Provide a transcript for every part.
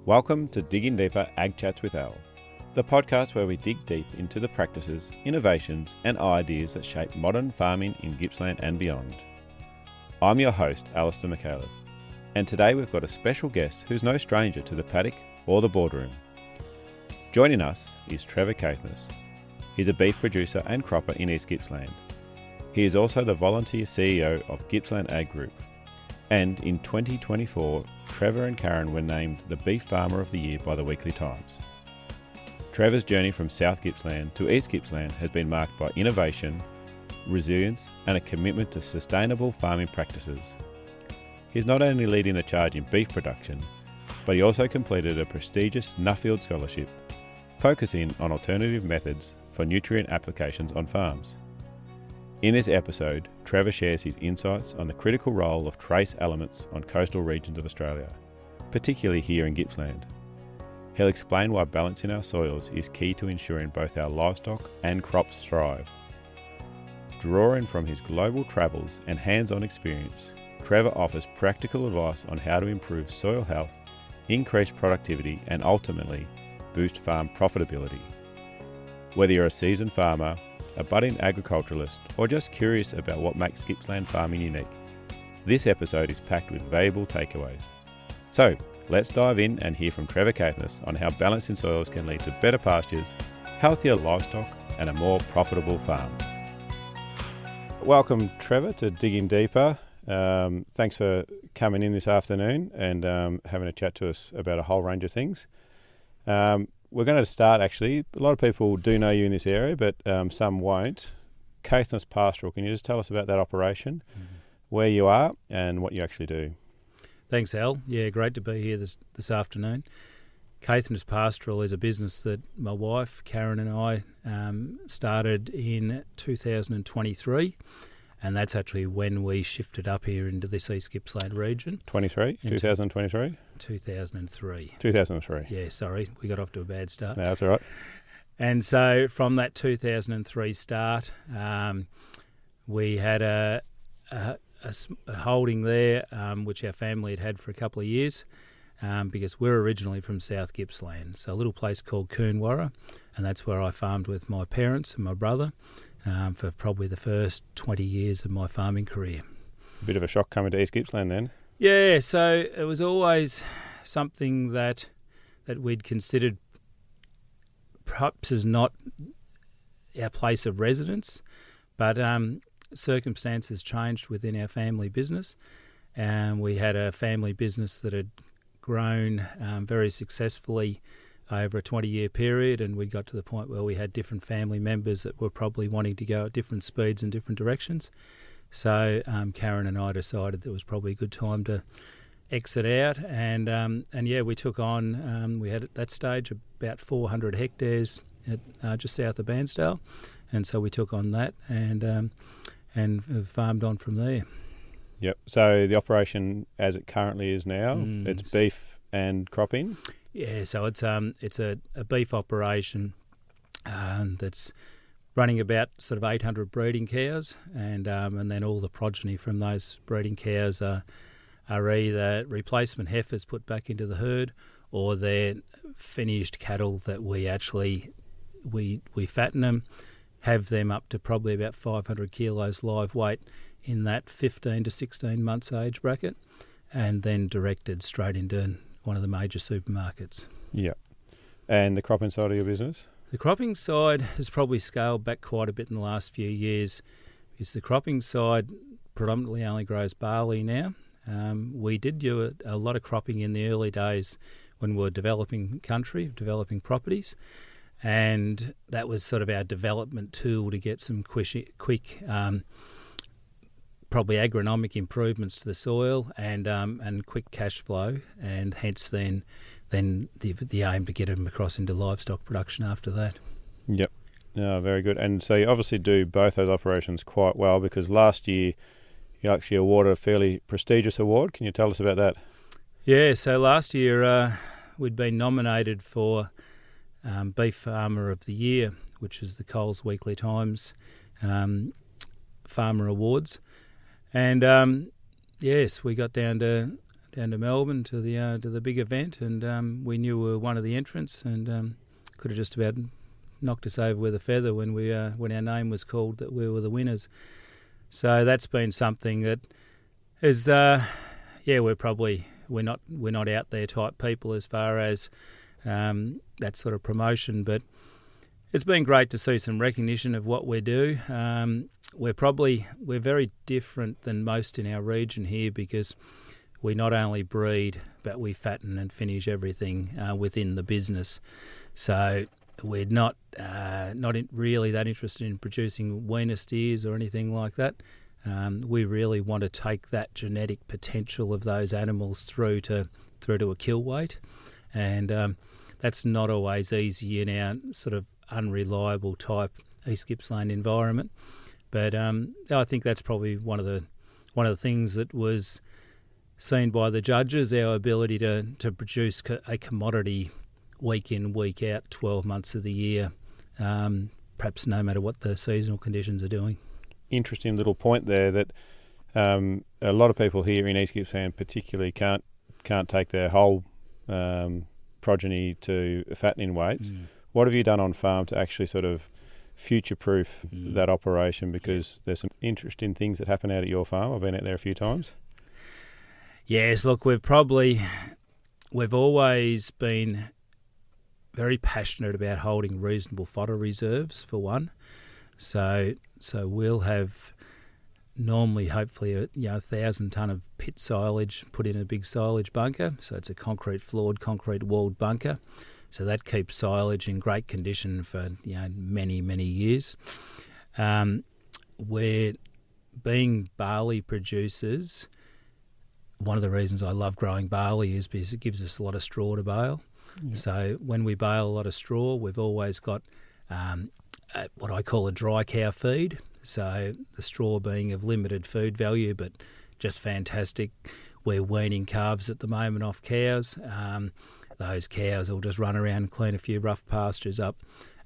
Welcome to Digging Deeper Ag Chats with Al, the podcast where we dig deep into the practices, innovations and ideas that shape modern farming in Gippsland and beyond. I'm your host, Alister Micallef, and today we've got a special guest who's no stranger to the paddock or the boardroom. Joining us is Trevor Caithness. He's a beef producer and cropper in East Gippsland. He is also the volunteer CEO of Gippsland Ag Group. And in 2024, Trevor and Karen were named the Beef Farmer of the Year by the Weekly Times. Trevor's journey from South Gippsland to East Gippsland has been marked by innovation, resilience and a commitment to sustainable farming practices. He's not only leading the charge in beef production, but he also completed a prestigious Nuffield scholarship, focusing on alternative methods for nutrient applications on farms. In this episode, Trevor shares his insights on the critical role of trace elements on coastal regions of Australia, particularly here in Gippsland. He'll explain why balancing our soils is key to ensuring both our livestock and crops thrive. Drawing from his global travels and hands-on experience, Trevor offers practical advice on how to improve soil health, increase productivity and ultimately boost farm profitability. Whether you're a seasoned farmer, a budding agriculturalist, or just curious about what makes Gippsland farming unique, this episode is packed with valuable takeaways. So, let's dive in and hear from Trevor Caithness on how balancing soils can lead to better pastures, healthier livestock, and a more profitable farm. Welcome, Trevor, to Digging Deeper. Thanks for coming in this afternoon and having a chat to us about a whole range of things. We're going to start, actually. A lot of people do know you in this area, but some won't. Caithness Pastoral, can you just tell us about that operation, where you are and what you actually do? Thanks, Al. Yeah, great to be here this afternoon. Caithness Pastoral is a business that my wife, Karen, and I started in 2023, and that's actually when we shifted up here into this East Gippsland region. 2023? 2003. 2003. Yeah, sorry, we got off to a bad start. No, that's all right. And so from that 2003 start, we had a holding there, which our family had had for a couple of years, because we're originally from South Gippsland, so a little place called Coonawarra, and that's where I farmed with my parents and my brother for probably the first 20 years of my farming career. A bit of a shock coming to East Gippsland then. Yeah, so it was always something that we'd considered perhaps as not our place of residence, but circumstances changed within our family business. We had a family business that had grown very successfully over a 20-year period, and we got to the point where we had different family members that were probably wanting to go at different speeds and different directions. So Karen and I decided that it was probably a good time to exit out, and yeah, we took on. We had at that stage about 400 hectares at just south of Bairnsdale, and so we took on that and farmed on from there. Yep. So the operation, as it currently is now, it's beef and cropping. Yeah. So it's a beef operation that's running about sort of 800 breeding cows, and then all the progeny from those breeding cows are either replacement heifers put back into the herd, or they're finished cattle that we actually we fatten them, have them up to probably about 500 kilos live weight in that 15 to 16 months age bracket, and then directed straight into one of the major supermarkets. Yeah. And the cropping side of your business? The cropping side has probably scaled back quite a bit in the last few years, because the cropping side predominantly only grows barley now. We did do a lot of cropping in the early days when we were developing country, developing properties, and that was sort of our development tool to get some quick probably agronomic improvements to the soil and quick cash flow, and hence then the aim to get them across into livestock production after that. Yep. No, very good. And so you obviously do both those operations quite well, because last year you actually awarded a fairly prestigious award. Can you tell us about that? Yeah, so last year we'd been nominated for Beef Farmer of the Year, which is the Coles Weekly Times Farmer Awards. And yes, we got down to down to Melbourne to the big event, and we knew we were one of the entrants, and could have just about knocked us over with a feather when our name was called that we were the winners. So that's been something that is, we're not out there type people as far as that sort of promotion, but it's been great to see some recognition of what we do. We're very different than most in our region here because we not only breed, but we fatten and finish everything within the business. So we're not really that interested in producing weaner steers or anything like that. We really want to take that genetic potential of those animals through to a kill weight, and that's not always easy in our sort of unreliable type East Gippsland environment. But I think that's probably one of the things that was seen by the judges, our ability to produce a commodity week in, week out, 12 months of the year, perhaps no matter what the seasonal conditions are doing. Interesting little point there that a lot of people here in East Gippsland particularly can't take their whole progeny to fattening weights. What have you done on farm to actually sort of future-proof that operation? Because there's some interesting things that happen out at your farm. I've been out there a few times. Yes, look, we've always been very passionate about holding reasonable fodder reserves, for one. So we'll have normally, hopefully, 1,000 tonne of pit silage put in a big silage bunker. So it's a concrete walled bunker. So that keeps silage in great condition for many, many years. We're being barley producers. One of the reasons I love growing barley is because it gives us a lot of straw to bale. Yeah. So when we bale a lot of straw, we've always got what I call a dry cow feed. So the straw being of limited food value, but just fantastic. We're weaning calves at the moment off cows. Those cows will just run around and clean a few rough pastures up,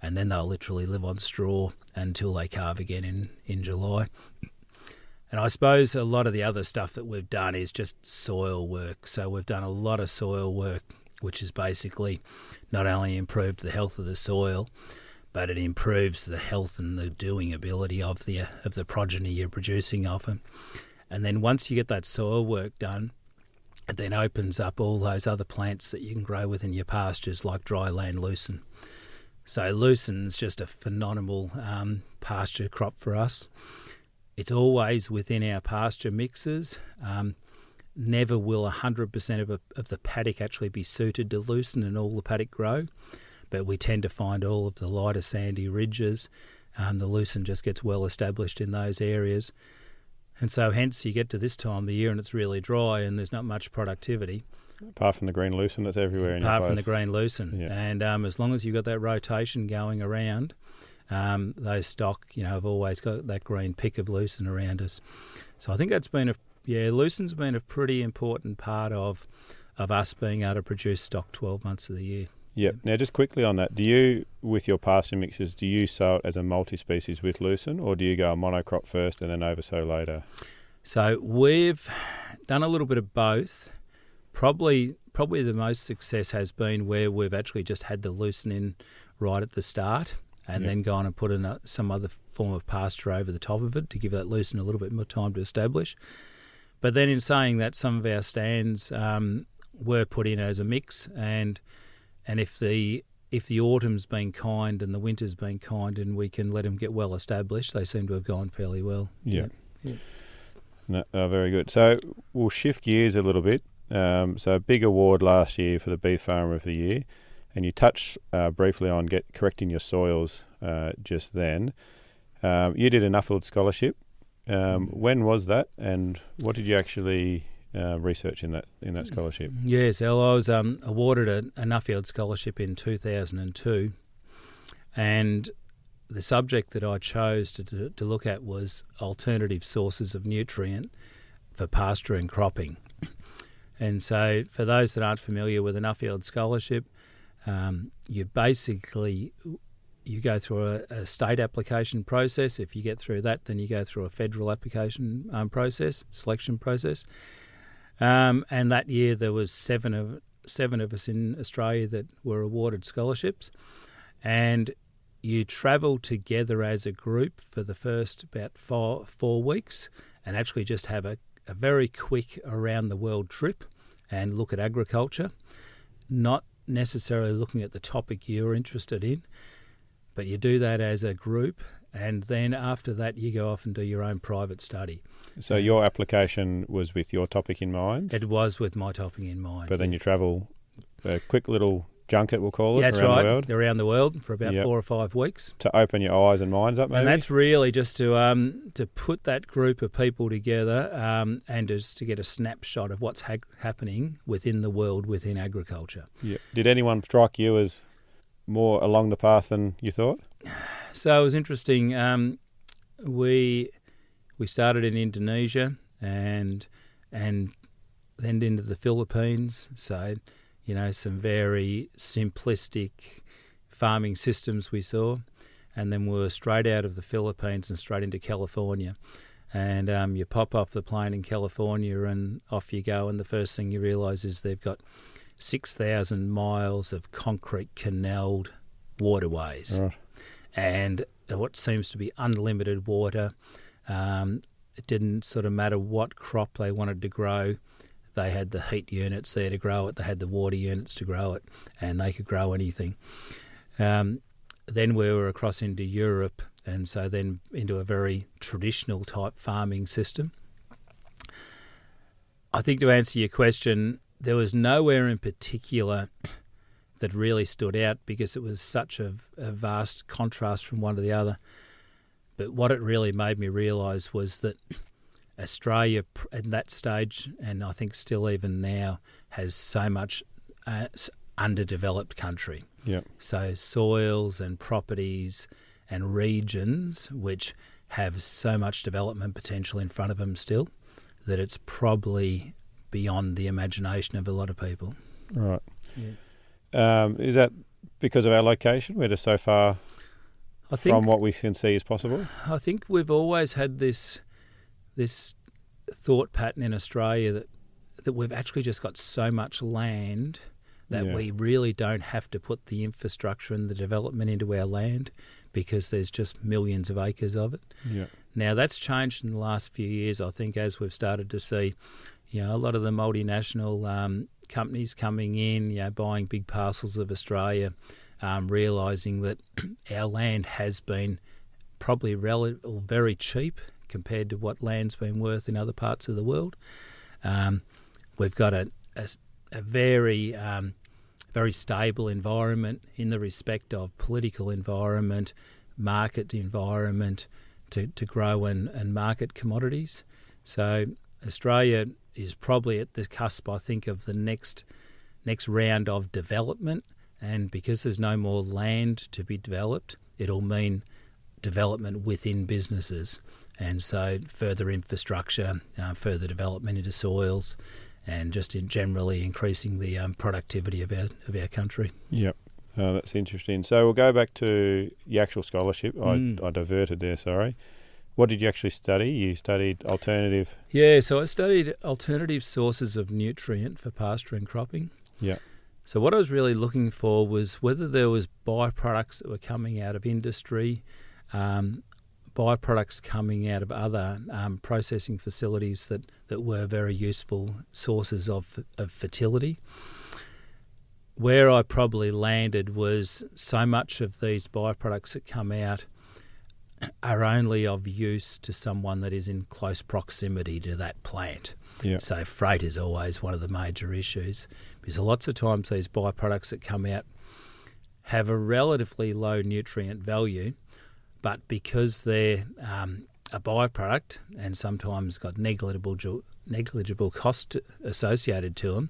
and then they'll literally live on straw until they calve again in July. And I suppose a lot of the other stuff that we've done is just soil work. So we've done a lot of soil work, which has basically not only improved the health of the soil, but it improves the health and the doing ability of the progeny you're producing off them. And then once you get that soil work done, it then opens up all those other plants that you can grow within your pastures, like dry land lucerne. So lucerne's just a phenomenal pasture crop for us. It's always within our pasture mixes. Never will 100% of the paddock actually be suited to lucerne and all the paddock grow, but we tend to find all of the lighter sandy ridges. The lucerne just gets well established in those areas. And so hence you get to this time of the year and it's really dry and there's not much productivity. Apart from the green lucerne that's everywhere in your place. Apart from the green lucerne. Yeah. And as long as you've got that rotation going around, those stock, have always got that green pick of lucerne around us. So I think that's been lucerne's been a pretty important part of us being able to produce stock 12 months of the year. Yep. Now, just quickly on that, do you, with your pasture mixes, do you sow it as a multi-species with lucerne, or do you go a monocrop first and then oversow later? So we've done a little bit of both. Probably the most success has been where we've actually just had the lucerne in right at the start and then gone and put in some other form of pasture over the top of it to give that lucerne a little bit more time to establish. But then in saying that, some of our stands were put in as a mix, and if the autumn's been kind and the winter's been kind and we can let them get well established, they seem to have gone fairly well. Yeah. No, very good. So we'll shift gears a little bit. So big award last year for the Beef Farmer of the Year, and you touched briefly on correcting your soils just then. You did a Nuffield scholarship. When was that, and what did you actually research in that scholarship? Yes, I was awarded a Nuffield scholarship in 2002, and the subject that I chose to look at was alternative sources of nutrient for pasture and cropping. And so for those that aren't familiar with a Nuffield scholarship, you go through a state application process. If you get through that, then you go through a federal application selection process. And that year there was seven of us in Australia that were awarded scholarships. And you travel together as a group for the first about four weeks and actually just have a very quick around-the-world trip and look at agriculture, not necessarily looking at the topic you're interested in, but you do that as a group, and then after that you go off and do your own private study. So your application was with your topic in mind? It was with my topic in mind. But then you travel a quick little junket, we'll call it, That's around right, the world? around the world for about 4 or 5 weeks. To open your eyes and minds up, maybe? And that's really just to put that group of people together and just to get a snapshot of what's happening within the world within agriculture. Yeah. Did anyone strike you as more along the path than you thought? So it was interesting. We started in Indonesia and then into the Philippines. So, some very simplistic farming systems we saw. And then we were straight out of the Philippines and straight into California. And you pop off the plane in California and off you go. And the first thing you realise is they've got 6,000 miles of concrete canaled waterways. Right. And what seems to be unlimited water. It didn't sort of matter what crop they wanted to grow. They had the heat units there to grow it. They had the water units to grow it, and they could grow anything. Then we were across into Europe, and so then into a very traditional type farming system. I think to answer your question, there was nowhere in particular that really stood out because it was such a vast contrast from one to the other. But what it really made me realise was that Australia at that stage, and I think still even now, has so much underdeveloped country. Yeah. So soils and properties and regions which have so much development potential in front of them still that it's probably beyond the imagination of a lot of people. Right. Yeah. Is that because of our location? We're just so far from what we can see is possible? I think we've always had this thought pattern in Australia that we've actually just got so much land that we really don't have to put the infrastructure and the development into our land because there's just millions of acres of it. Yeah. Now, that's changed in the last few years, I think, as we've started to see a lot of the multinational companies coming in, buying big parcels of Australia, realising that our land has been probably very cheap compared to what land's been worth in other parts of the world. We've got a very very stable environment in the respect of political environment, market environment to grow and market commodities. So Australia is probably at the cusp, I think, of the next round of development, and because there's no more land to be developed, it'll mean development within businesses, and so further infrastructure, further development into soils, and just in generally increasing the productivity of our country. Yep. That's interesting. So we'll go back to the actual scholarship. I diverted there, sorry. What did you actually study? You studied alternative... Yeah, so I studied alternative sources of nutrient for pasture and cropping. Yeah. So what I was really looking for was whether there was byproducts that were coming out of industry, byproducts coming out of other processing facilities that were very useful sources of fertility. Where I probably landed was so much of these byproducts that come out are only of use to someone that is in close proximity to that plant. Yeah. So freight is always one of the major issues, because lots of times these byproducts that come out have a relatively low nutrient value, but because they're a byproduct and sometimes got negligible cost associated to them,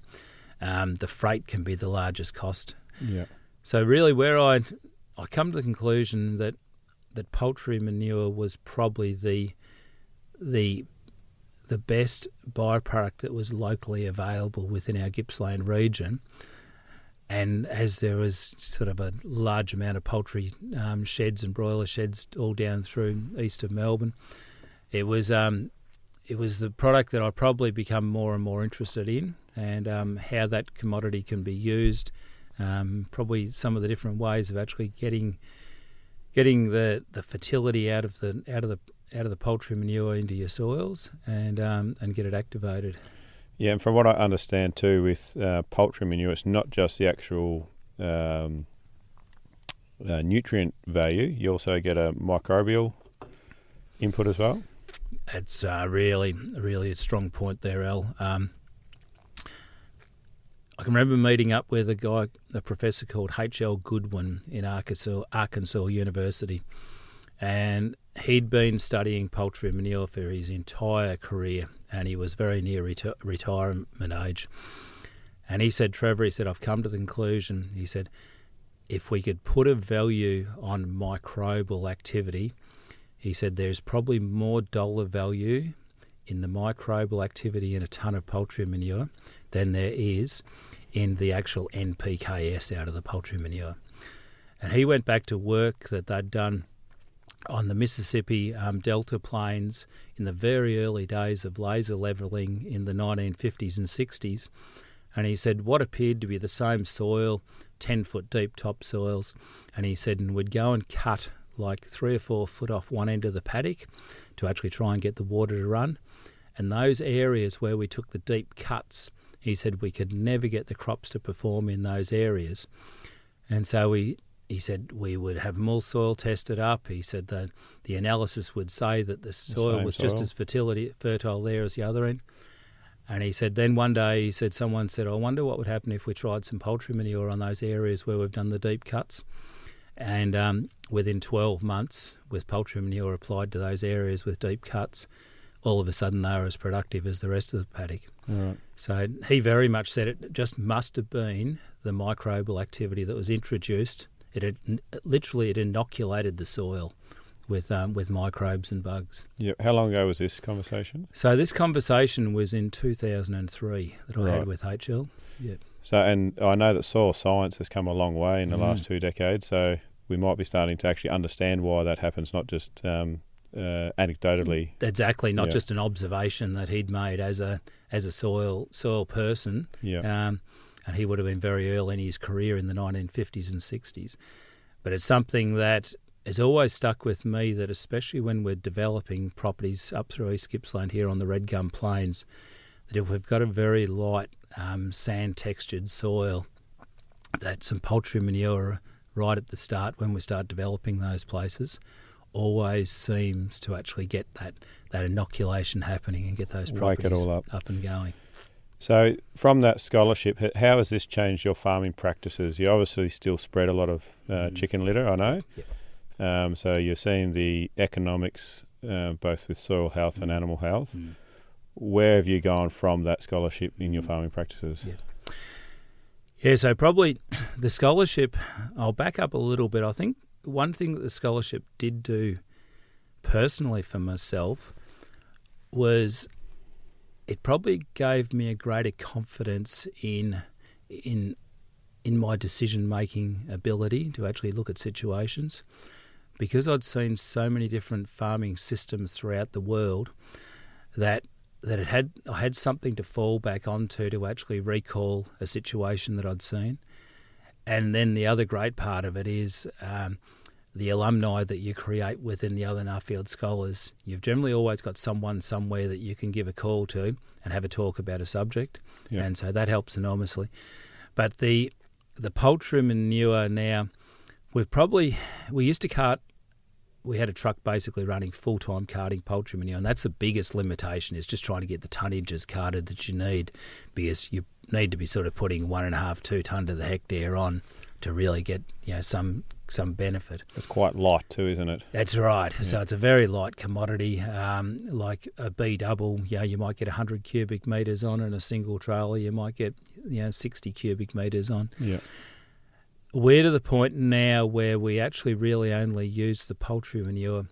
the freight can be the largest cost. Yeah. So really where I come to the conclusion that poultry manure was probably the best byproduct that was locally available within our Gippsland region. And as there was sort of a large amount of poultry sheds and broiler sheds all down through east of Melbourne, it was it was the product that I probably become more and more interested in, and how that commodity can be used. Probably some of the different ways of actually getting the fertility out of the poultry manure into your soils, and get it activated. Yeah, and from what I understand too, with poultry manure, it's not just the actual nutrient value. You also get a microbial input as well. It's really a strong point there, Al. I can remember meeting up with a professor called H.L. Goodwin in Arkansas University, and he'd been studying poultry manure for his entire career, and he was very near retirement age. And he said, Trevor, I've come to the conclusion, he said, if we could put a value on microbial activity, he said there's probably more dollar value in the microbial activity in a tonne of poultry manure than there is in the actual NPKs out of the poultry manure. And he went back to work that they'd done on the Mississippi Delta Plains in the very early days of laser levelling in the 1950s and 60s. And he said what appeared to be the same soil, 10-foot deep topsoils, and he said, and we'd go and cut like 3 or 4 foot off one end of the paddock to actually try and get the water to run. And those areas where we took the deep cuts, he said we could never get the crops to perform in those areas. And so he said we would have more soil tested up. He said that the analysis would say that the soil was just as fertile there as the other end. And he said then one day, he said, someone said, I wonder what would happen if we tried some poultry manure on those areas where we've done the deep cuts. And within 12 months, with poultry manure applied to those areas with deep cuts, all of a sudden they were as productive as the rest of the paddock. Right. So he very much said it just must have been the microbial activity that was introduced. It inoculated the soil with microbes and bugs. Yeah. How long ago was this conversation? So this conversation was in 2003 that I had with HL. Yeah. So, and I know that soil science has come a long way in the last 2 decades, so we might be starting to actually understand why that happens, not just anecdotally. Exactly, not just an observation that he'd made as a soil person. Yeah. And he would have been very early in his career in the 1950s and 60s. But it's something that has always stuck with me, that especially when we're developing properties up through East Gippsland here on the Red Gum Plains, that if we've got a very light sand-textured soil, that some poultry manure right at the start when we start developing those places always seems to actually get that inoculation happening and get those properties Wake it all up and going. So from that scholarship, how has this changed your farming practices? You obviously still spread a lot of chicken litter, I know. Yep. So you're seeing the economics, both with soil health and animal health. Where have you gone from that scholarship in your farming practices? Yeah, so probably the scholarship, I'll back up a little bit. I think one thing that the scholarship did do personally for myself was it probably gave me a greater confidence in my decision-making ability to actually look at situations, because I'd seen so many different farming systems throughout the world that I had something to fall back onto to actually recall a situation that I'd seen. And then the other great part of it is the alumni that you create within the other Nuffield scholars. You've generally always got someone somewhere that you can give a call to and have a talk about a subject, and so that helps enormously. But the poultry manure now, we used to cart. We had a truck basically running full-time carting poultry manure, and that's the biggest limitation, is just trying to get the tonnages carted that you need, because you need to be sort of putting 1.5-2 tonne to the hectare on to really get some benefit. It's quite light too, isn't it? That's right. Yeah. So it's a very light commodity. Like a B double, you might get 100 cubic metres on, and a single trailer you might get 60 cubic metres on. Yeah. We're to the point now where we actually really only use the poultry manure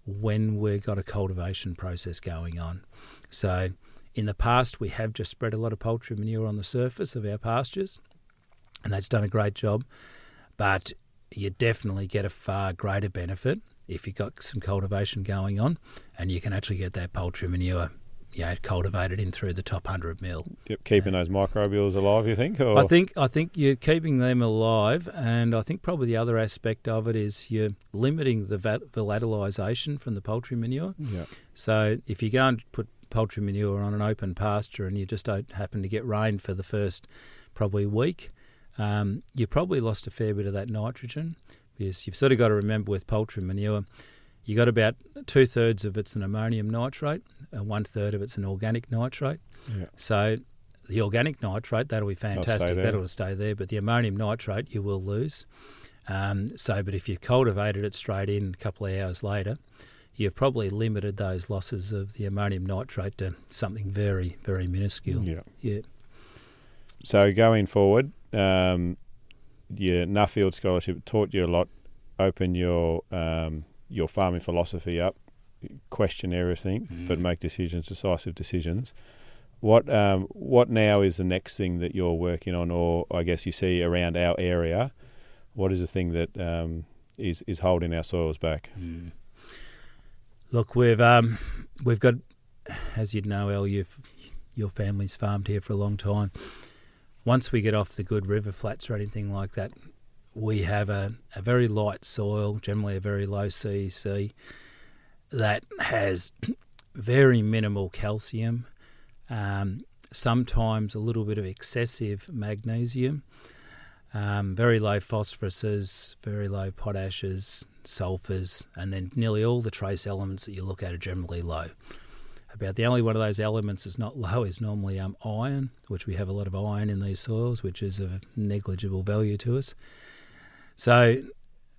when we've got a cultivation process going on. So in the past, we have just spread a lot of poultry manure on the surface of our pastures, and that's done a great job. But you definitely get a far greater benefit if you've got some cultivation going on, and you can actually get that poultry manure cultivated in through the top 100 mil. Yep, keeping those microbials alive, you think? Or? I think you're keeping them alive, and I think probably the other aspect of it is you're limiting the volatilisation from the poultry manure. Yeah. So if you go and put poultry manure on an open pasture and you just don't happen to get rain for the first probably week, you probably lost a fair bit of that nitrogen, because you've sort of got to remember with poultry manure, you got about 2/3 of it's an ammonium nitrate and 1/3 of it's an organic nitrate. Yeah. So the organic nitrate, that'll be fantastic, that'll stay there, but the ammonium nitrate you will lose. But if you cultivated it straight in a couple of hours later, you've probably limited those losses of the ammonium nitrate to something very, very minuscule. Yeah. So going forward, your Nuffield scholarship taught you a lot, opened your farming philosophy up, question everything, but make decisive decisions. What now is the next thing that you're working on, or I guess you see around our area? What is the thing that is holding our soils back? Look, we've got, as you'd know, El, your family's farmed here for a long time. Once we get off the good river flats or anything like that, we have a very light soil, generally a very low CEC, that has very minimal calcium, sometimes a little bit of excessive magnesium, very low phosphoruses, very low potashes, sulphurs, and then nearly all the trace elements that you look at are generally low. About the only one of those elements that's not low is normally iron, which we have a lot of iron in these soils, which is of negligible value to us. So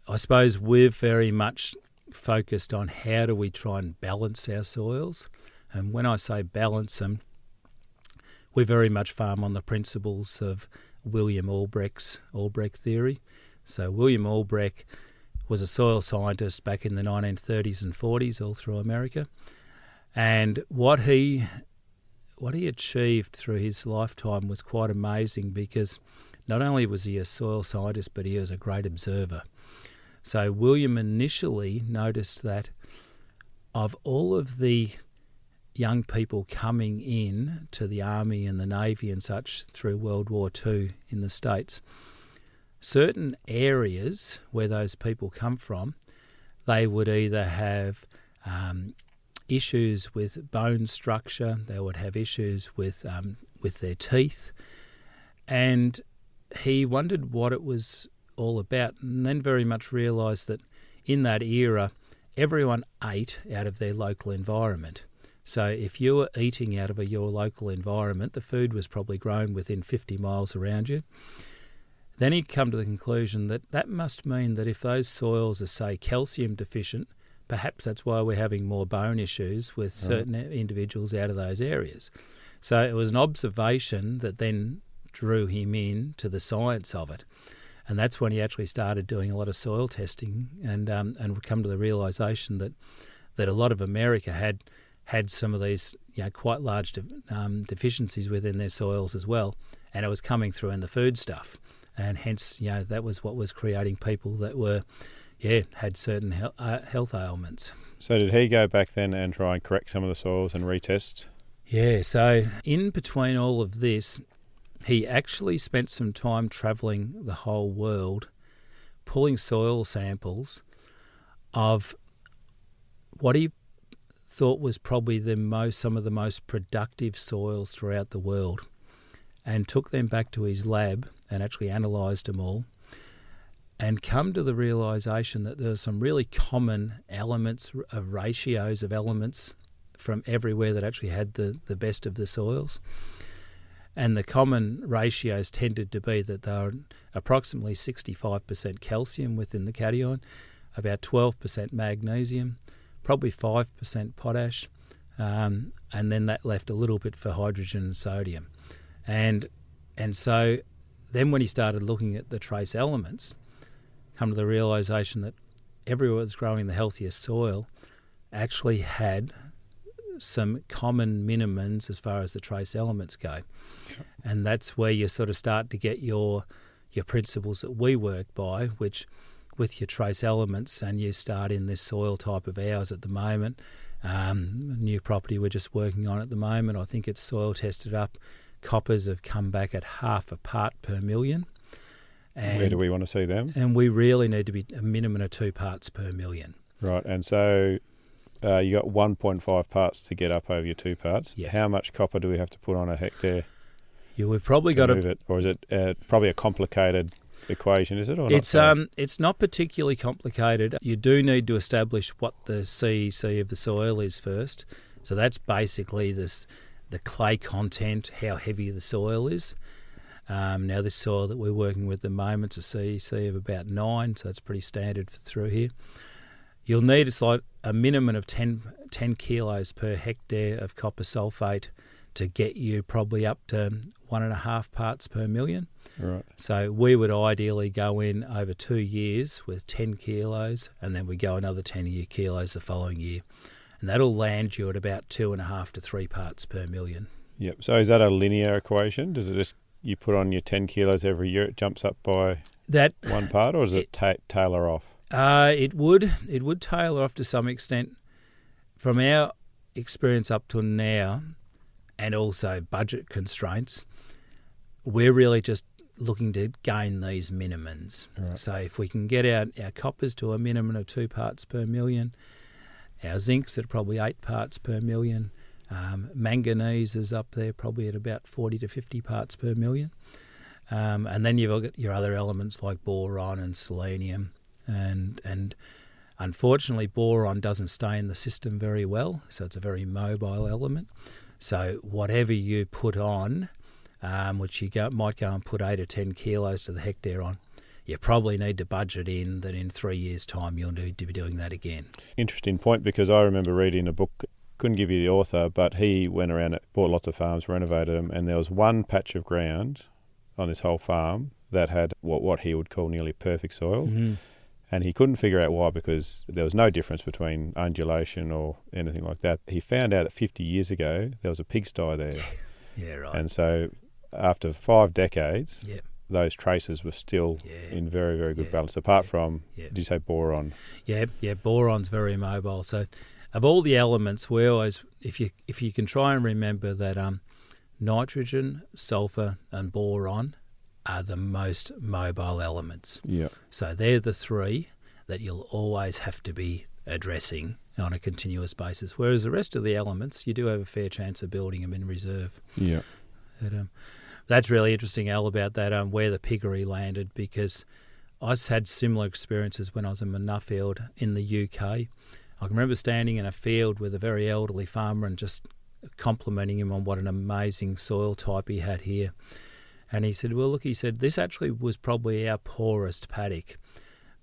I suppose we're very much focused on how do we try and balance our soils. And when I say balance them, we very much farm on the principles of William Albrecht's Albrecht theory. So William Albrecht was a soil scientist back in the 1930s and 40s all through America. And what he achieved through his lifetime was quite amazing, because not only was he a soil scientist, but he was a great observer. So William initially noticed that of all of the young people coming in to the Army and the Navy and such through World War II in the States, certain areas where those people come from, they would either have issues with bone structure, they would have issues with their teeth, and he wondered what it was all about, and then very much realised that in that era, everyone ate out of their local environment. So if you were eating out of your local environment, the food was probably grown within 50 miles around you. Then he'd come to the conclusion that that must mean that if those soils are, say, calcium deficient, perhaps that's why we're having more bone issues with certain individuals out of those areas. So it was an observation that then drew him in to the science of it. And that's when he actually started doing a lot of soil testing and come to the realisation that a lot of America had some of these quite large deficiencies within their soils as well, and it was coming through in the food stuff. And hence, that was what was creating people that were, had certain health ailments. So did he go back then and try and correct some of the soils and retest? Yeah, so in between all of this, he actually spent some time travelling the whole world, pulling soil samples of what he thought was probably some of the most productive soils throughout the world, and took them back to his lab and actually analysed them all, and come to the realisation that there's some really common elements of ratios of elements from everywhere that actually had the best of the soils. And the common ratios tended to be that they were approximately 65% calcium within the cation, about 12% magnesium, probably 5% potash, and then that left a little bit for hydrogen and sodium. And so then when he started looking at the trace elements, come to the realisation that everywhere that's growing the healthiest soil actually had some common minimums as far as the trace elements go. And that's where you sort of start to get your principles that we work by, which with your trace elements, and you start in this soil type of ours at the moment, New property we're just working on at the moment, I think it's soil tested up. Coppers have come back at 0.5 part per million. And, where do we want to see them? And we really need to be a minimum of 2 parts per million. Right, and so you got 1.5 parts to get up over your 2 parts. Yeah. How much copper do we have to put on a hectare? Yeah, we've probably got move it, or is it probably a complicated equation? Is it or not? It's not particularly complicated. You do need to establish what the CEC of the soil is first. So that's basically the clay content, how heavy the soil is. Now this soil that we're working with at the moment is a CEC of about 9, so it's pretty standard through here. You'll need a minimum of 10 kilos per hectare of copper sulphate to get you probably up to 1.5 parts per million. Right. So we would ideally go in over 2 years with 10 kilos, and then we go another 10 kilos the following year. And that'll land you at about 2.5 to 3 parts per million. Yep. So is that a linear equation? Does it just, you put on your 10 kilos every year, it jumps up by 1 part, or does it tailor off? It would tailor off to some extent. From our experience up to now, and also budget constraints, we're really just looking to gain these minimums. Right. So if we can get our coppers to a minimum of 2 parts per million, our zincs at probably 8 parts per million, manganese is up there probably at about 40 to 50 parts per million. And then you've got your other elements like boron and selenium. And unfortunately, boron doesn't stay in the system very well, so it's a very mobile element. So whatever you put on, which you might go and put 8 or 10 kilos to the hectare on, you probably need to budget in that in 3 years' time you'll need to be doing that again. Interesting point, because I remember reading a book, couldn't give you the author, but he went around, bought lots of farms, renovated them, and there was one patch of ground on this whole farm that had what he would call nearly perfect soil. Mm-hmm. And he couldn't figure out why, because there was no difference between undulation or anything like that. He found out that 50 years ago there was a pigsty there. Yeah, right. And so after 5 decades, Yep. those traces were still in very, very good balance, apart from, did you say boron? Yeah, boron's very mobile. So of all the elements, we always, if you can try and remember that nitrogen, sulfur and boron are the most mobile elements. Yeah. So they're the 3 that you'll always have to be addressing on a continuous basis, whereas the rest of the elements, you do have a fair chance of building them in reserve. Yeah. But, that's really interesting, Al, about that where the piggery landed, because I had similar experiences when I was in Nuffield in the UK. I can remember standing in a field with a very elderly farmer and just complimenting him on what an amazing soil type he had here. And he said, well, look, he said, this actually was probably our poorest paddock.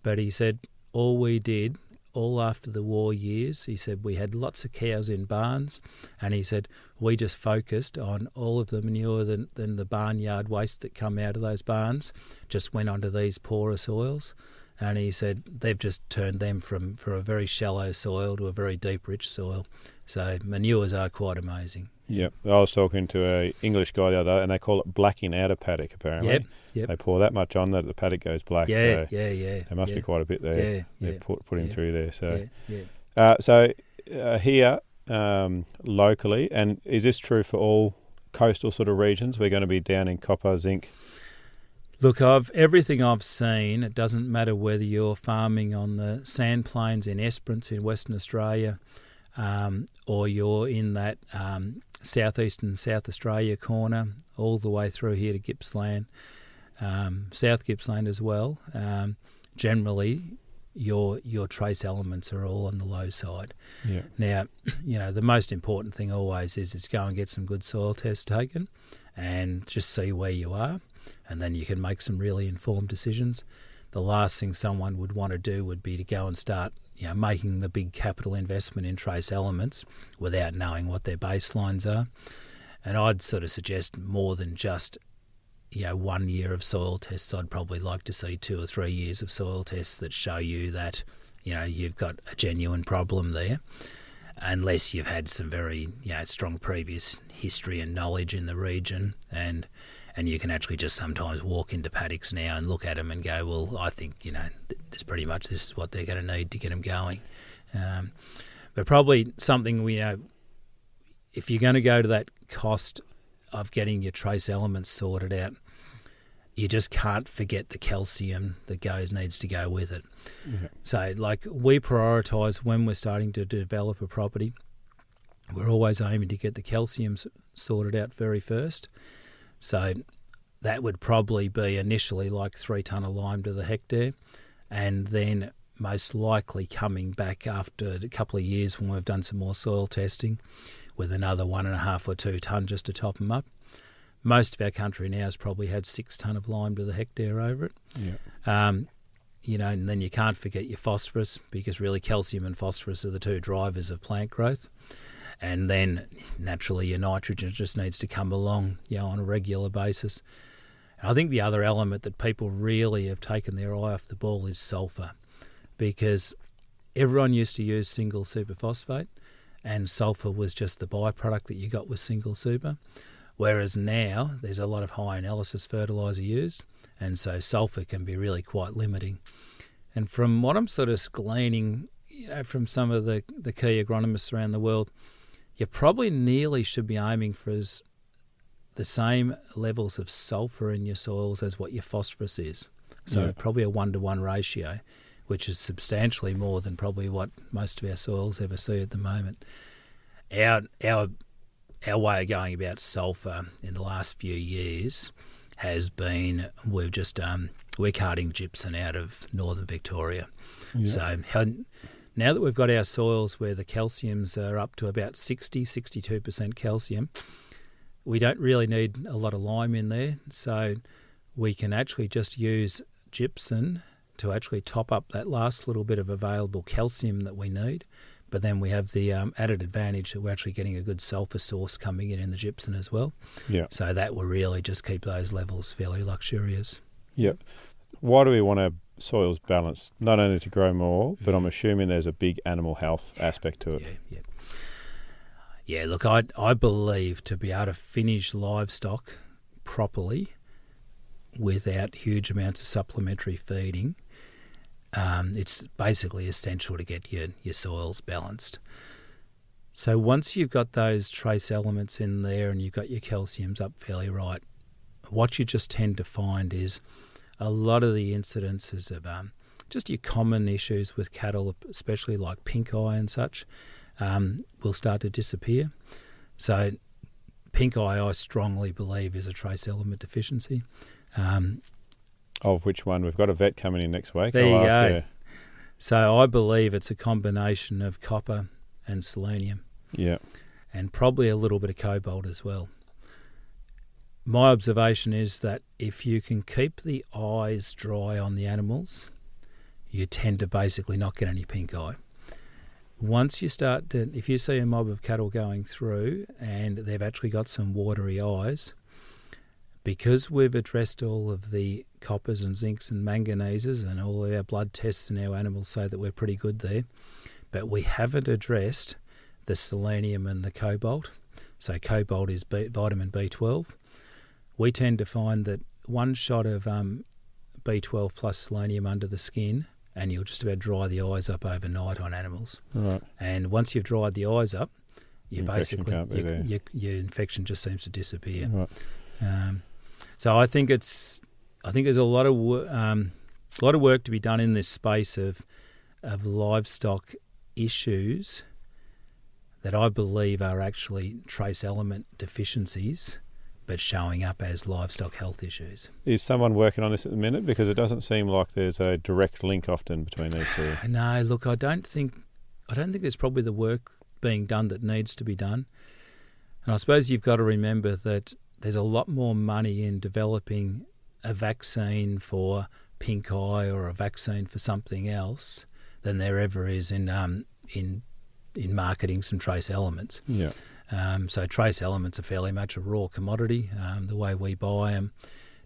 But he said, all we did, all after the war years, he said, we had lots of cows in barns. And he said, we just focused on all of the manure than the barnyard waste that come out of those barns, just went onto these poorer soils. And he said, they've just turned them from a very shallow soil to a very deep, rich soil. So manures are quite amazing. Yep. I was talking to an English guy the other day, and they call it blacking out a paddock, apparently. Yep. They pour that much on that the paddock goes black. Yeah. There must be quite a bit there. They're putting through there. So, here, locally, and is this true for all coastal sort of regions? We're going to be down in copper, zinc. Look, everything I've seen, it doesn't matter whether you're farming on the sand plains in Esperance in Western Australia, or you're in that southeastern South Australia corner, all the way through here to Gippsland, South Gippsland as well. Generally, your trace elements are all on the low side. Yeah. Now, the most important thing always is go and get some good soil tests taken, and just see where you are, and then you can make some really informed decisions. The last thing someone would want to do would be to go and start making the big capital investment in trace elements without knowing what their baselines are. And I'd sort of suggest more than just 1 year of soil tests. I'd probably like to see 2 or 3 years of soil tests that show you that you've got a genuine problem there, unless you've had some very strong previous history and knowledge in the region, and you can actually just sometimes walk into paddocks now and look at them and go, well, I think, there's pretty much this is what they're going to need to get them going. But But probably something if you're going to go to that cost of getting your trace elements sorted out, you just can't forget the calcium that needs to go with it. Mm-hmm. So, we prioritise when we're starting to develop a property. We're always aiming to get the calcium sorted out very first. So that would probably be initially 3 tonne of lime to the hectare, and then most likely coming back after a couple of years when we've done some more soil testing with another 1.5 or 2 tonne just to top them up. Most of our country now has probably had 6 tonne of lime to the hectare over it. Yeah. And then you can't forget your phosphorus, because really calcium and phosphorus are the 2 drivers of plant growth. And then naturally your nitrogen just needs to come along, on a regular basis. I think the other element that people really have taken their eye off the ball is sulphur, because everyone used to use single superphosphate, and sulphur was just the byproduct that you got with single super. Whereas now there's a lot of high analysis fertiliser used, and so sulphur can be really quite limiting. And from what I'm sort of gleaning, from some of the key agronomists around the world, you probably nearly should be aiming for the same levels of sulphur in your soils as what your phosphorus is. So probably a 1-to-1 ratio, which is substantially more than probably what most of our soils ever see at the moment. Our way of going about sulphur in the last few years has been we're carting gypsum out of northern Victoria. Yeah. So now that we've got our soils where the calciums are up to about 62% calcium, we don't really need a lot of lime in there. So we can actually just use gypsum to actually top up that last little bit of available calcium that we need. But then we have the added advantage that we're actually getting a good sulphur source coming in the gypsum as well. Yeah. So that will really just keep those levels fairly luxurious. Yeah. Why do we want our soils balanced? Not only to grow more, but I'm assuming there's a big animal health aspect to it. Yeah, look, I believe to be able to finish livestock properly without huge amounts of supplementary feeding, it's basically essential to get your soils balanced. So once you've got those trace elements in there and you've got your calciums up fairly right, what you just tend to find is a lot of the incidences of just your common issues with cattle, especially like pink eye and such, will start to disappear. So pink eye, I strongly believe, is a trace element deficiency. Of which one? We've got a vet coming in next week. There you go. So I believe it's a combination of copper and selenium. Yeah. And probably a little bit of cobalt as well. My observation is that if you can keep the eyes dry on the animals, you tend to basically not get any pink eye. Once you start to, if you see a mob of cattle going through and they've actually got some watery eyes, because we've addressed all of the coppers and zincs and manganeses and all of our blood tests in our animals say that we're pretty good there, but we haven't addressed the selenium and the cobalt. So cobalt is vitamin B12. We tend to find that one shot of B12 plus selenium under the skin and you'll just about dry the eyes up overnight on animals. Right. And once you've dried the eyes up, you basically your infection just seems to disappear. Right. So I think there's a lot of work to be done in this space of livestock issues that I believe are actually trace element deficiencies, but showing up as livestock health issues. Is someone working on this at the minute? Because it doesn't seem like there's a direct link often between these two. No, look, I don't think there's probably the work being done that needs to be done. And I suppose you've got to remember that there's a lot more money in developing a vaccine for pink eye or a vaccine for something else than there ever is in marketing some trace elements. Yeah. So trace elements are fairly much a raw commodity. The way we buy them,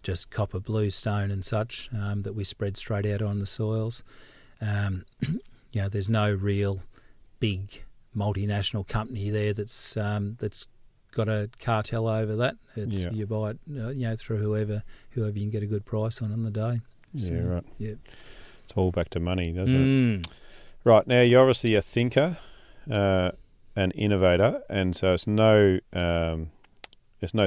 just copper, bluestone and such, that we spread straight out on the soils. There's no real big multinational company there that's got a cartel over that. It's you buy it through whoever you can get a good price on the day. So, right. Yeah. It's all back to money, doesn't it? Right, now you're obviously a thinker. an innovator, and so it's no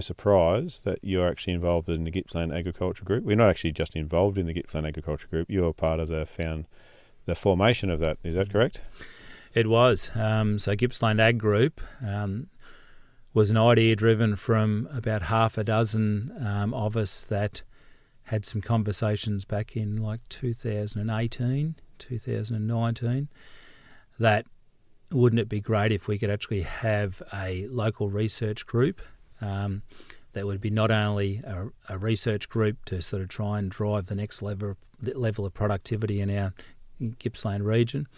surprise that you're actually involved in the Gippsland Agriculture Group. We're not actually just involved in the Gippsland Agriculture Group. You're part of the formation of that. Is that correct? It was. So Gippsland Ag Group was an idea driven from about half a dozen of us that had some conversations back in like 2018, 2019, that wouldn't it be great if we could actually have a local research group that would be not only a research group to sort of try and drive the next level of productivity in our Gippsland region,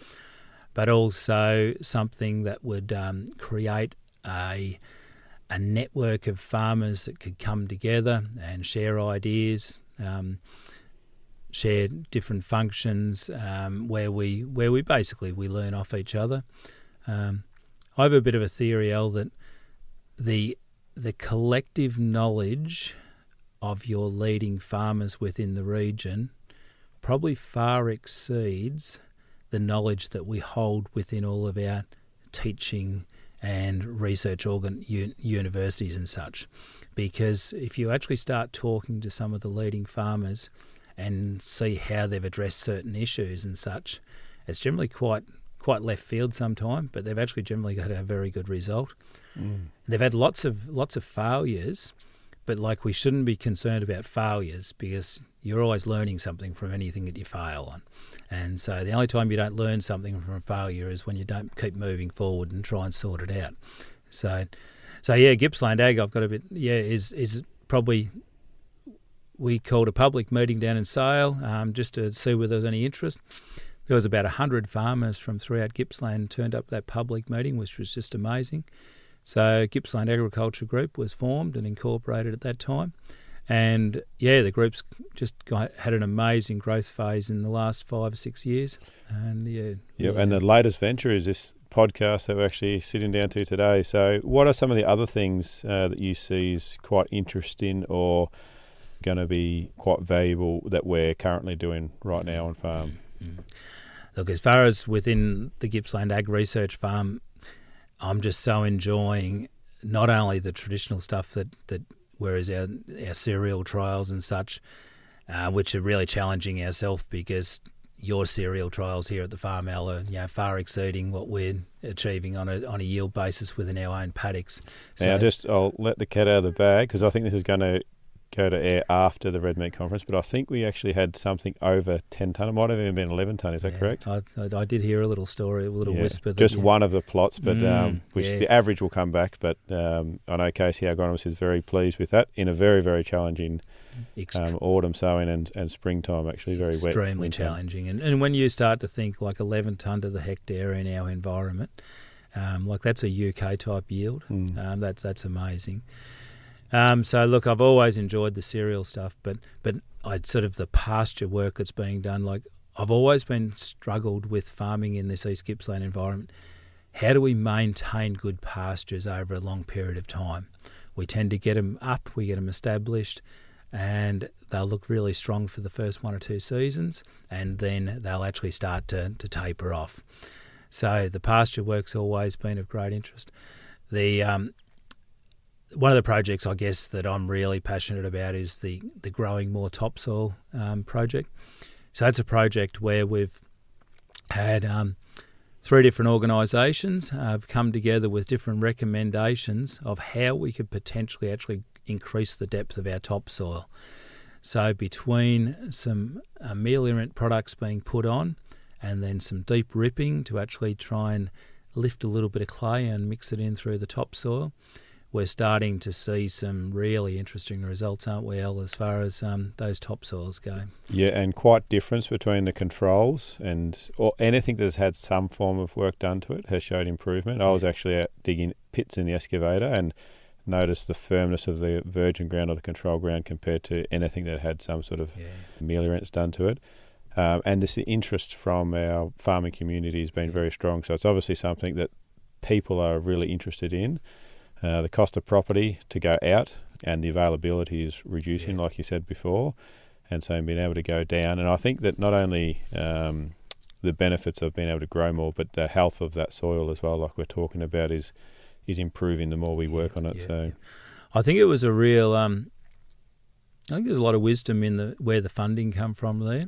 but also something that would create a network of farmers that could come together and share ideas, share different functions, where we basically learn off each other. I have a bit of a theory, Al, that the collective knowledge of your leading farmers within the region probably far exceeds the knowledge that we hold within all of our teaching and research universities and such. Because if you actually start talking to some of the leading farmers and see how they've addressed certain issues and such, it's generally quite left field sometimes, but they've actually generally got a very good result. They've had lots of failures, but like we shouldn't be concerned about failures because you're always learning something from anything that you fail on. And so the only time you don't learn something from a failure is when you don't keep moving forward and try and sort it out. So yeah, Gippsland Ag, I've got a bit, is probably, we called a public meeting down in Sale just to see whether there was any interest. There was about 100 farmers from throughout Gippsland turned up at that public meeting, which was just amazing. So Gippsland Agriculture Group was formed and incorporated at that time. And yeah, the group's just had an amazing growth phase in the last 5 or 6 years. And and the latest venture is this podcast that we're actually sitting down to today. So what are some of the other things that you see is quite interesting or going to be quite valuable that we're currently doing right now on farm? Look, as far as within the Gippsland Ag Research Farm, I'm just so enjoying not only the traditional stuff that whereas our cereal trials and such, which are really challenging ourselves because your cereal trials here at the farm, Al, are far exceeding what we're achieving on a yield basis within our own paddocks. So, now, I'll let the cat out of the bag because I think this is going to go to air after the Red Meat Conference, but I think we actually had something over 10 tonne. It might have even been 11 tonne, is that correct? I did hear a little story, a little whisper. Just one of the plots, but the average will come back. But I know Casey, our agronomist, is very pleased with that in a very, very challenging autumn sowing and springtime, actually very wet. Extremely challenging. And when you start to think like 11 tonne to the hectare in our environment, like that's a UK type yield. That's amazing. So look, I've always enjoyed the cereal stuff, but I'd sort of the pasture work that's being done. Like I've always been struggled with farming in this East Gippsland environment. How do we maintain good pastures over a long period of time? We tend to get them up, we get them established, and they'll look really strong for the first 1 or 2 seasons, and then they'll actually start to taper off. So the pasture work's always been of great interest. One of the projects, I guess, that I'm really passionate about is the Growing More Topsoil project. So that's a project where we've had 3 different organisations have come together with different recommendations of how we could potentially actually increase the depth of our topsoil. So between some ameliorant products being put on and then some deep ripping to actually try and lift a little bit of clay and mix it in through the topsoil, we're starting to see some really interesting results, aren't we, Al, as far as those topsoils go? Yeah, and quite difference between the controls or anything that's had some form of work done to it has showed improvement. I was actually out digging pits in the excavator and noticed the firmness of the virgin ground or the control ground compared to anything that had some sort of ameliorants done to it. And the interest from our farming community has been very strong. So it's obviously something that people are really interested in. The cost of property to go out and the availability is reducing, like you said before, and so being able to go down. And I think that not only the benefits of being able to grow more, but the health of that soil as well, like we're talking about, is improving the more we work on it. Yeah. I think it was a real. I think there's a lot of wisdom in where the funding come from there.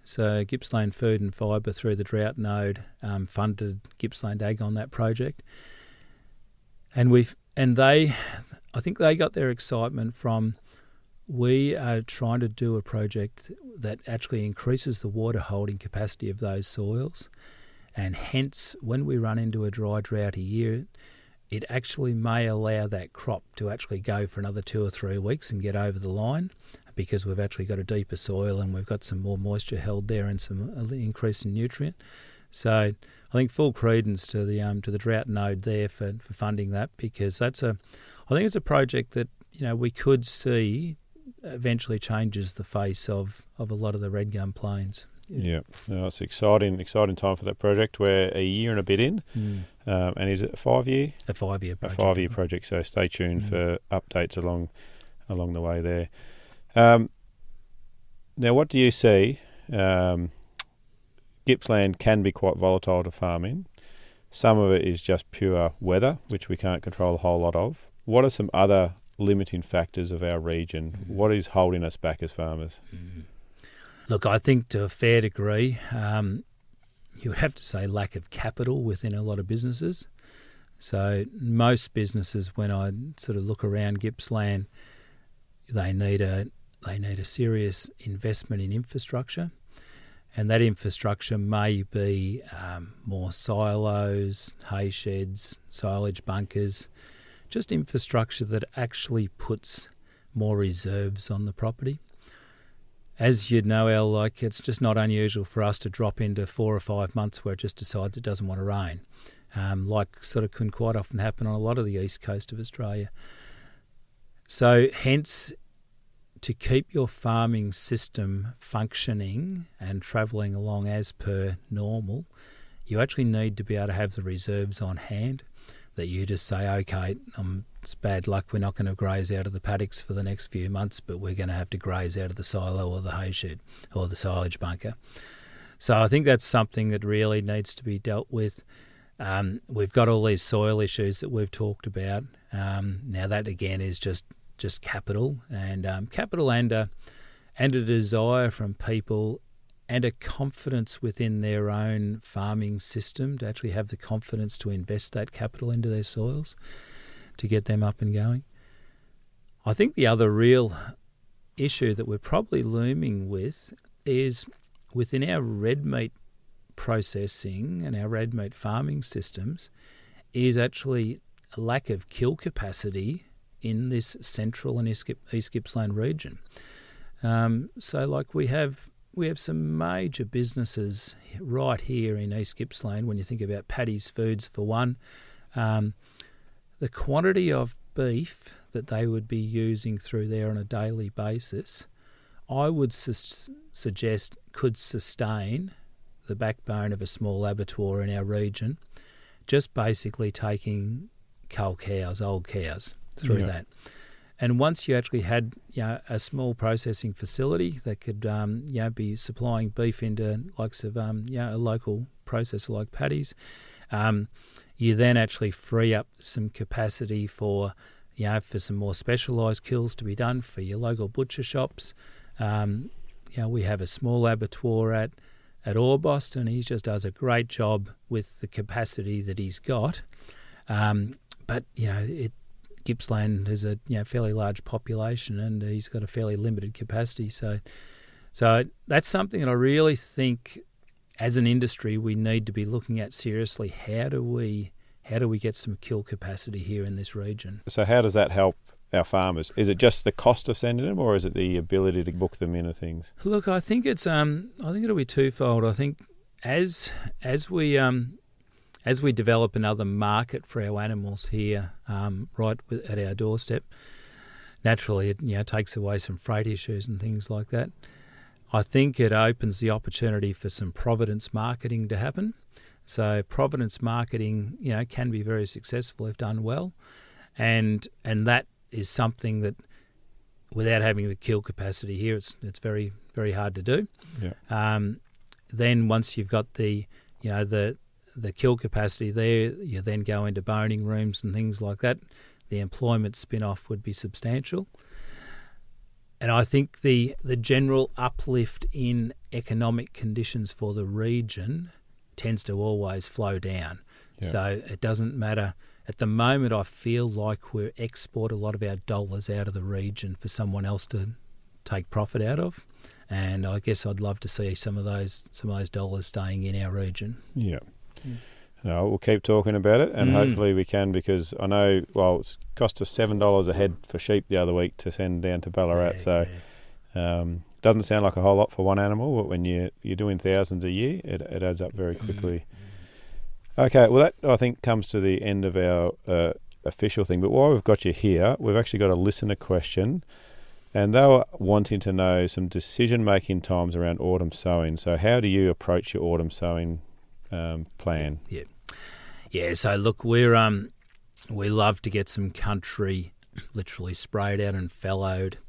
So Gippsland Food and Fibre through the drought node funded Gippsland Ag on that project, and I think they got their excitement from, we are trying to do a project that actually increases the water holding capacity of those soils, and hence when we run into a dry droughty year, it actually may allow that crop to actually go for another 2 or 3 weeks and get over the line, because we've actually got a deeper soil and we've got some more moisture held there and some increase in nutrient. So I think full credence to the drought node there for funding that, because I think it's a project that we could see eventually changes the face of a lot of the red gum plains. Yeah, no, it's exciting time for that project. We're a year and a bit in, and is it a 5-year? A 5-year project. A 5-year project. So stay tuned for updates along the way there. Now, what do you see? Gippsland can be quite volatile to farm in. Some of it is just pure weather, which we can't control a whole lot of. What are some other limiting factors of our region? What is holding us back as farmers? Look, I think to a fair degree, you would have to say lack of capital within a lot of businesses. So most businesses, when I sort of look around Gippsland, they need a serious investment in infrastructure, and that infrastructure may be more silos, hay sheds, silage bunkers, just infrastructure that actually puts more reserves on the property. As you know, Al, it's just not unusual for us to drop into 4 or 5 months where it just decides it doesn't want to rain, sort of can quite often happen on a lot of the east coast of Australia. So hence, to keep your farming system functioning and travelling along as per normal, you actually need to be able to have the reserves on hand, that you just say, okay, it's bad luck, we're not going to graze out of the paddocks for the next few months, but we're going to have to graze out of the silo or the hay shed or the silage bunker. So I think that's something that really needs to be dealt with. We've got all these soil issues that we've talked about. Now that again is just capital and a desire from people and a confidence within their own farming system to actually have the confidence to invest that capital into their soils to get them up and going. I think the other real issue that we're probably looming with is within our red meat processing and our red meat farming systems is actually a lack of kill capacity in this central and East Gippsland region. So we have some major businesses right here in East Gippsland. When you think about Paddy's Foods for one, the quantity of beef that they would be using through there on a daily basis, I would suggest could sustain the backbone of a small abattoir in our region, just basically taking cull cows, old cows, through that. And once you actually had a small processing facility that could be supplying beef into likes of a local processor like Paddy's, you then actually free up some capacity for some more specialised kills to be done for your local butcher shops. We have a small abattoir at Orbost, and he just does a great job with the capacity that he's got. But Gippsland has a fairly large population, and he's got a fairly limited capacity. So that's something that I really think, as an industry, we need to be looking at seriously. How do we get some kill capacity here in this region? So how does that help our farmers? Is it just the cost of sending them, or is it the ability to book them into things? Look, I think it's I think it'll be twofold. I think as we develop another market for our animals here, right at our doorstep, naturally it takes away some freight issues and things like that. I think it opens the opportunity for some providence marketing to happen. So providence marketing, can be very successful if done well, and that is something that, without having the kill capacity here, it's very, very hard to do. Yeah. then once you've got the kill capacity there, you then go into boning rooms and things like that. The employment spin-off would be substantial. And I think the general uplift in economic conditions for the region tends to always flow down. Yeah. So it doesn't matter. At the moment, I feel like we export a lot of our dollars out of the region for someone else to take profit out of. And I guess I'd love to see some of those dollars staying in our region. Yeah. No, we'll keep talking about it, and hopefully we can, because I know, it's cost us $7 a head for sheep the other week to send down to Ballarat. Doesn't sound like a whole lot for one animal, but when you're doing thousands a year, it adds up very quickly. Okay, well, that I think comes to the end of our official thing. But while we've got you here, we've actually got a listener question, and they were wanting to know some decision-making times around autumn sowing. So how do you approach your autumn sowing plan? Yeah. So look, we love to get some country literally sprayed out and fallowed,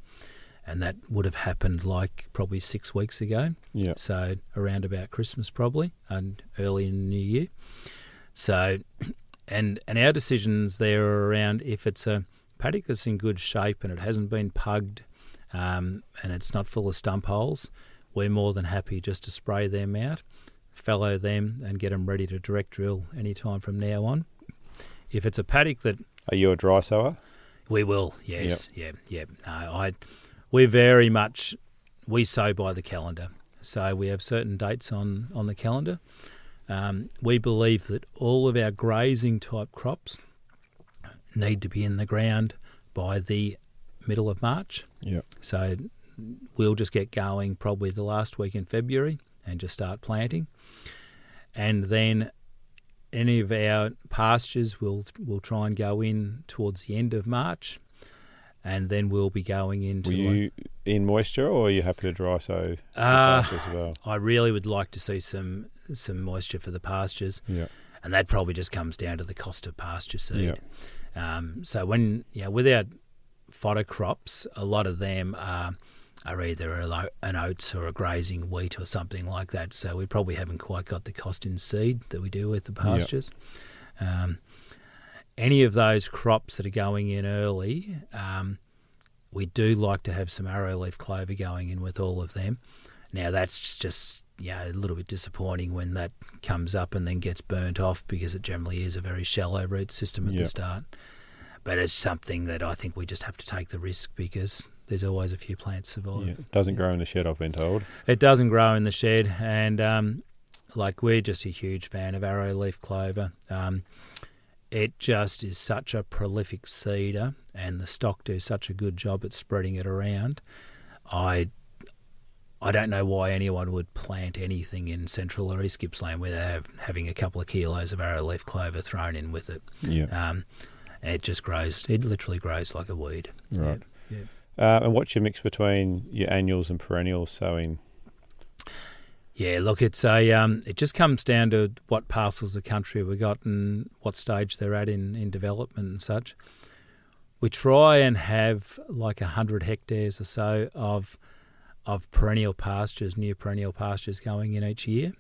and that would have happened like probably 6 weeks ago. Yeah. So around about Christmas probably, and early in the new year. So, and our decisions there are around if it's a paddock that's in good shape and it hasn't been pugged, and it's not full of stump holes, we're more than happy just to spray them out, fallow them, and get them ready to direct drill any time from now on. If it's a paddock that... Are you a dry sower? We will, yes. Yep. No, we sow by the calendar. So we have certain dates on the calendar. We believe that all of our grazing type crops need to be in the ground by the middle of March. Yeah. So we'll just get going probably the last week in February and just start planting. And then any of our pastures will try and go in towards the end of March, and then we'll be going into... Were you in moisture, or are you happy to dry sow the pastures as well? I really would like to see some moisture for the pastures, and that probably just comes down to the cost of pasture seed. So when with our fodder crops, a lot of them are either an oats or a grazing wheat or something like that. So we probably haven't quite got the cost in seed that we do with the pastures. Any of those crops that are going in early, we do like to have some arrowleaf clover going in with all of them. Now that's just a little bit disappointing when that comes up and then gets burnt off, because it generally is a very shallow root system at the start. But it's something that I think we just have to take the risk, because there's always a few plants survive. It doesn't grow in the shed, I've been told. It doesn't grow in the shed, and we're just a huge fan of arrowleaf clover. It just is such a prolific seeder, and the stock do such a good job at spreading it around. I don't know why anyone would plant anything in Central or East Gippsland without having a couple of kilos of arrowleaf clover thrown in with it. It just grows. It literally grows like a weed. Right. And what's your mix between your annuals and perennials sowing? Yeah, look, it's it just comes down to what parcels of country we got and what stage they're at in development and such. We try and have like 100 hectares or so of perennial pastures, new perennial pastures going in each year.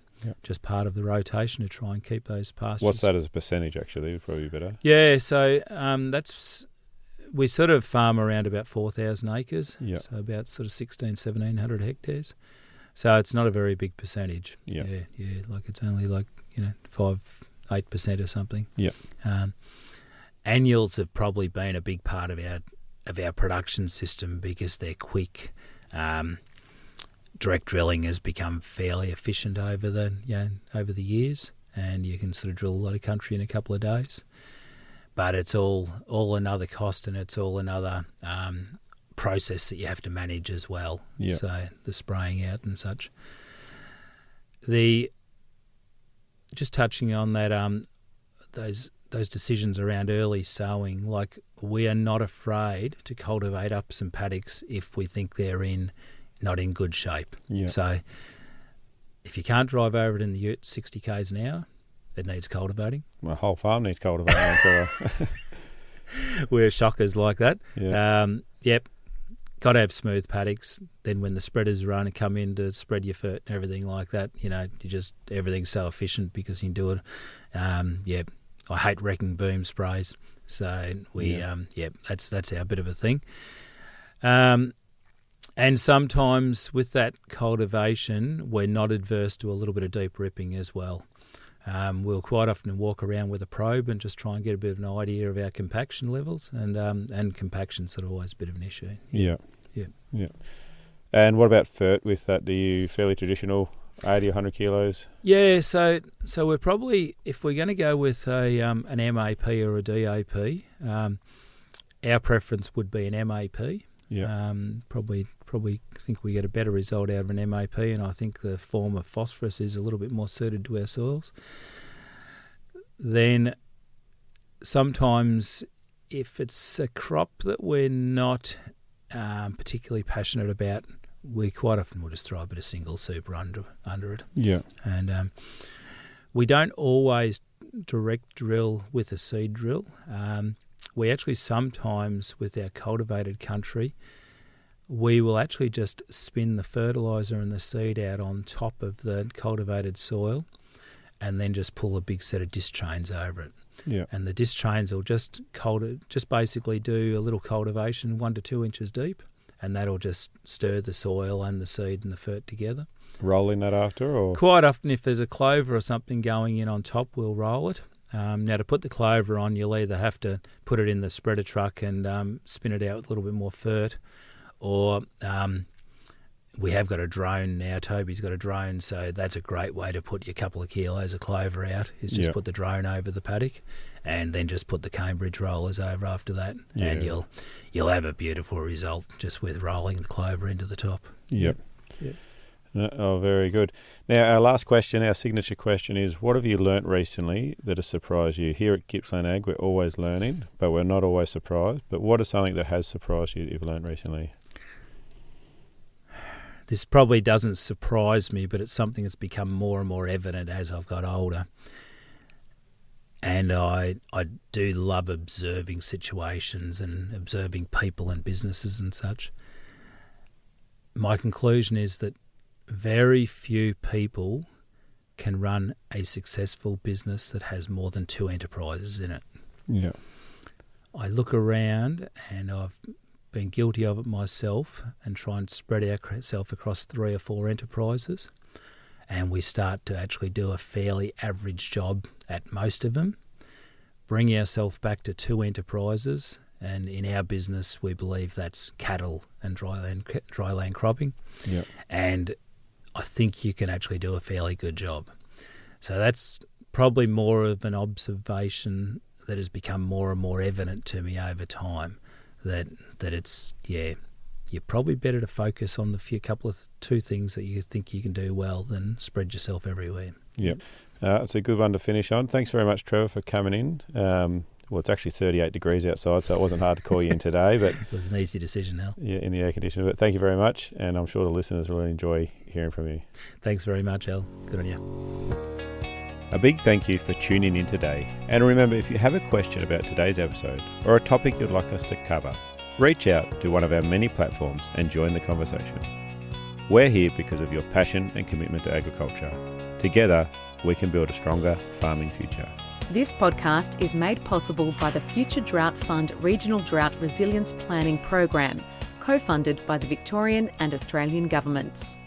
Just part of the rotation to try and keep those pastures. What's that as a percentage, actually? Would probably be better. Yeah, so we sort of farm around about 4,000 acres, so about sort of 1,700 hectares. So it's not a very big percentage. Like it's only 5-8% or something. Annuals have probably been a big part of our production system, because they're quick. Direct drilling has become fairly efficient over the years, and you can sort of drill a lot of country in a couple of days. But it's all another cost, and it's all another process that you have to manage as well. So the spraying out and such. Just touching on that, those decisions around early sowing, like we are not afraid to cultivate up some paddocks if we think they're not in good shape. So if you can't drive over it in the ute 60 k's an hour, it needs cultivating. My whole farm needs cultivating. We're shockers like that. got to have smooth paddocks. Then when the spreaders run and come in to spread your fert and everything like that, everything's so efficient because you can do it. I hate wrecking boom sprays, so that's our bit of a thing. And sometimes with that cultivation, we're not adverse to a little bit of deep ripping as well. We'll quite often walk around with a probe and just try and get a bit of an idea of our compaction levels, and compaction's sort of always a bit of an issue. Yeah. And what about fert with that? Do you fairly traditional 80 or 100 kilos? Yeah, so we're probably, if we're going to go with an MAP or a DAP, our preference would be an MAP. Yeah. Probably think we get a better result out of an MAP, and I think the form of phosphorus is a little bit more suited to our soils. Then sometimes if it's a crop that we're not particularly passionate about, we quite often will just throw a bit of single super under it. Yeah. And we don't always direct drill with a seed drill. We actually sometimes, with our cultivated country, we will actually just spin the fertiliser and the seed out on top of the cultivated soil and then just pull a big set of disc chains over it. Yeah. And the disc chains will just basically do a little cultivation 1 to 2 inches deep, and that'll just stir the soil and the seed and the fert together. Rolling that after? Or quite often if there's a clover or something going in on top, we'll roll it. Now, to put the clover on, you'll either have to put it in the spreader truck and spin it out with a little bit more fert, or we have got a drone now. Toby's got a drone, so that's a great way to put your couple of kilos of clover out, is just put the drone over the paddock and then just put the Cambridge rollers over after that, and you'll have a beautiful result just with rolling the clover into the top. Yep. Oh, very good. Now, our last question, our signature question is, what have you learnt recently that has surprised you? Here at Gippsland Ag, we're always learning, but we're not always surprised. But what is something that has surprised you that you've learnt recently? This probably doesn't surprise me, but it's something that's become more and more evident as I've got older. And I do love observing situations and observing people and businesses and such. My conclusion is that very few people can run a successful business that has more than 2 enterprises in it. Yeah. I look around, and I've been guilty of it myself, and try and spread ourselves across 3 or 4 enterprises, and we start to actually do a fairly average job at most of them, bring ourselves back to 2 enterprises, and in our business we believe that's cattle and dryland cropping. Yeah. And I think you can actually do a fairly good job. So that's probably more of an observation that has become more and more evident to me over time, that it's, you're probably better to focus on the couple of 2 things that you think you can do well than spread yourself everywhere. Yep. It's a good one to finish on. Thanks very much, Trevor, for coming in. Well, it's actually 38 degrees outside, so it wasn't hard to call you in today. But it was an easy decision, Al. Yeah, in the air conditioner. But thank you very much, and I'm sure the listeners really enjoy hearing from you. Thanks very much, Al. Good on you. A big thank you for tuning in today. And remember, if you have a question about today's episode or a topic you'd like us to cover, reach out to one of our many platforms and join the conversation. We're here because of your passion and commitment to agriculture. Together, we can build a stronger farming future. This podcast is made possible by the Future Drought Fund Regional Drought Resilience Planning Program, co-funded by the Victorian and Australian governments.